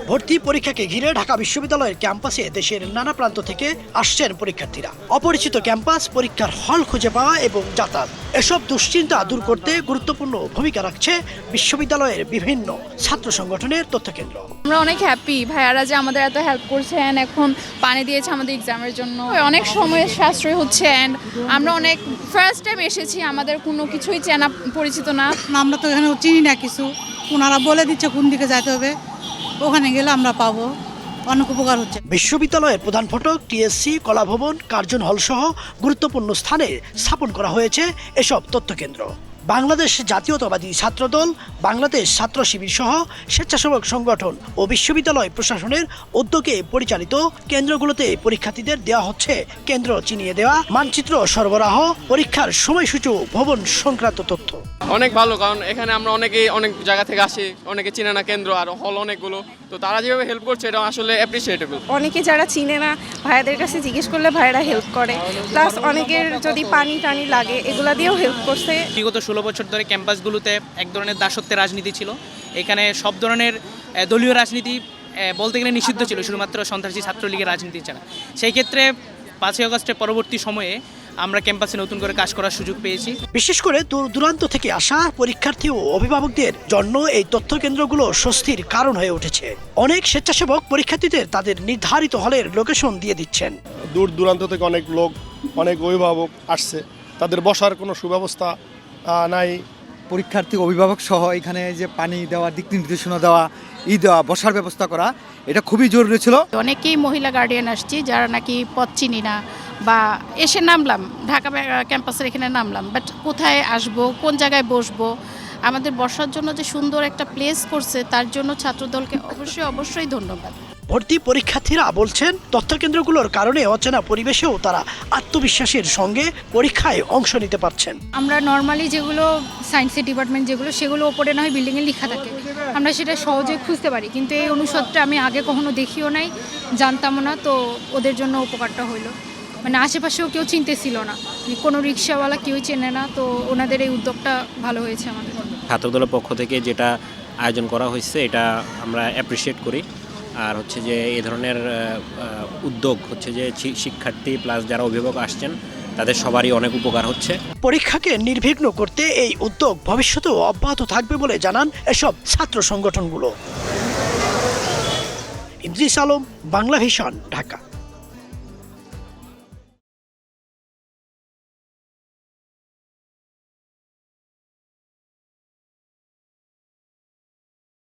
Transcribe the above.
ভর্তি পরীক্ষাকে ঘিরে ঢাকা বিশ্ববিদ্যালয়ের ক্যাম্পাসে দেশের নানা প্রান্ত থেকে আসছেন পরীক্ষার্থীরা। অপরিচিত ক্যাম্পাস, পরীক্ষার হল খুঁজে পাওয়া এবং যাতায়াত, এসব দুশ্চিন্তা দূর করতে গুরুত্বপূর্ণ ভূমিকা রাখছে বিশ্ববিদ্যালয়ের বিভিন্ন ছাত্র সংগঠনের তথ্যকেন্দ্র। আমরা অনেক হ্যাপি ভাইয়ারা যে আমাদের এত হেল্প করছেন, এখন পানি দিয়েছে আমাদের এক্সামের জন্য, অনেক সময় সাশ্রয় হচ্ছে। অ্যান্ড আমরা অনেক ফার্স্ট টাইম এসেছি, আমাদের কোনো কিছুই চেনা পরিচিত না। আমরা তো এখানে চিনি না কিছু, ওনারা বলে দিচ্ছে কোন দিকে যেতে হবে, ওখানে গেলে আমরা পাবো, অনেক উপকার হচ্ছে। বিশ্ববিদ্যালয়ের প্রধান ফটক, টিএসসি, কলাভবন, কার্জন হল সহ গুরুত্বপূর্ণ স্থানে স্থাপন করা হয়েছে এসব তথ্যকেন্দ্র। বাংলাদেশ জাতীয়তাবাদী ছাত্রদল, বাংলাদেশ ছাত্র শিবির সহ স্বেচ্ছাসেবক সংগঠন ও বিশ্ববিদ্যালয় প্রশাসনের উদ্যোগে পরিচালিত কেন্দ্রগুলোতে পরীক্ষার্থীদের দেওয়া হচ্ছে কেন্দ্র চিনিয়ে দেওয়া, মানচিত্র সরবরাহ, পরীক্ষার সময়সূচি, ভবন সংক্রান্ত তথ্য। অনেক ভালো, কারণ এখানে আমরা অনেক জায়গা থেকে আসি, অনেকে চিনে না কেন্দ্র আর হল অনেকগুলো, তো তারা যেভাবে হেল্প করছে এটা আসলে অ্যাপ্রিসিয়েটেবল। অনেকে যারা চিনে না ভাইয়াদের কাছে জিজ্ঞেস করলে ভাইয়ারা হেল্প করে, প্লাস অনেকের যদি পানি টানি লাগে এগুলা দিয়েও হেল্প করছে। বিগত 16 বছর ধরে ক্যাম্পাসগুলোতে এক ধরনের দাসত্বের রাজনীতি ছিল। এখানে সব ধরনের দলীয় রাজনীতি বলতে গেলে নিষিদ্ধ ছিল, শুধুমাত্র সন্ত্রাসী ছাত্রলীগের রাজনীতি ছাড়া। সেই ক্ষেত্রে 5ই আগস্টের পরবর্তী সময়ে আমরা ক্যাম্পাসে নতুন করে কাজ করার সুযোগ পেয়েছি। বিশেষ করে দূর দূরান্ত থেকে আসা পরীক্ষার্থী ও অভিভাবকদের জন্য এই তথ্য কেন্দ্রগুলো স্বস্তির কারণ হয়ে উঠেছে। অনেক স্বেচ্ছাসেবক পরীক্ষার্থীদের তাদের নির্ধারিত হলের লোকেশন দিয়ে দিচ্ছেন। দূর দূরান্ত থেকে অনেক লোক, অনেক অভিভাবক আসছে, তাদের বসার কোনো সুব্যবস্থা নাই। পরীক্ষার্থী, অভিভাবক সহ এখানে যে পানি দেওয়া, দিক নির্দেশনা দেওয়া, দেওয়া, বসার ব্যবস্থা করা, এটা খুবই জরুরি ছিল। অনেকেই মহিলা গার্ডিয়ান আসছি যারা নাকি পথ চিনি না, বা এসে নামলাম ঢাকা ক্যাম্পাসের এখানে নামলাম, বাট কোথায় আসবো, কোন জায়গায় বসবো, আমাদের বসার জন্য যে সুন্দর একটা প্লেস করছে তার জন্য ছাত্রদলকে অবশ্যই ধন্যবাদ। ভর্তি পরীক্ষার্থীরা বলছেন তথ্যকেন্দ্রগুলোর কারণে অচেনা পরিবেশেও তারা আত্মবিশ্বাসের সঙ্গে পরীক্ষায় অংশ নিতে পারছেন। আমরা নর্মালি যেগুলো সায়েন্সের ডিপার্টমেন্ট সেগুলো ওপরে না হয় বিল্ডিংয়ে লেখা থাকে, আমরা সেটা সহজে খুঁজতে পারি, কিন্তু এই অনুষদটা আমি আগে কখনো দেখিও নাই, জানতামও না, তো ওদের জন্য উপকারটা হইলো। মানে আশেপাশেও কেউ চিনতেছিল না, কোনো রিক্সাওয়ালা কেউই চেনে না, তো ওনাদের এই উদ্যোগটা ভালো হয়েছে আমাদের। ছাত্রদলের পক্ষ থেকে যেটা আয়োজন করা হয়েছে এটা আমরা অ্যাপ্রিসিয়েট করি। আর হচ্ছে যে এই ধরনের উদ্যোগ হচ্ছে যে শিক্ষার্থী প্লাস যারা অভিভাবক আসছেন তাদের সবারই অনেক উপকার হচ্ছে। পরীক্ষাকে নির্বিঘ্ন করতে এই উদ্যোগ ভবিষ্যতেও অব্যাহত থাকবে বলে জানান এসব ছাত্র সংগঠনগুলো। ইদ্রিস আলম, বাংলা ভিশন, ঢাকা।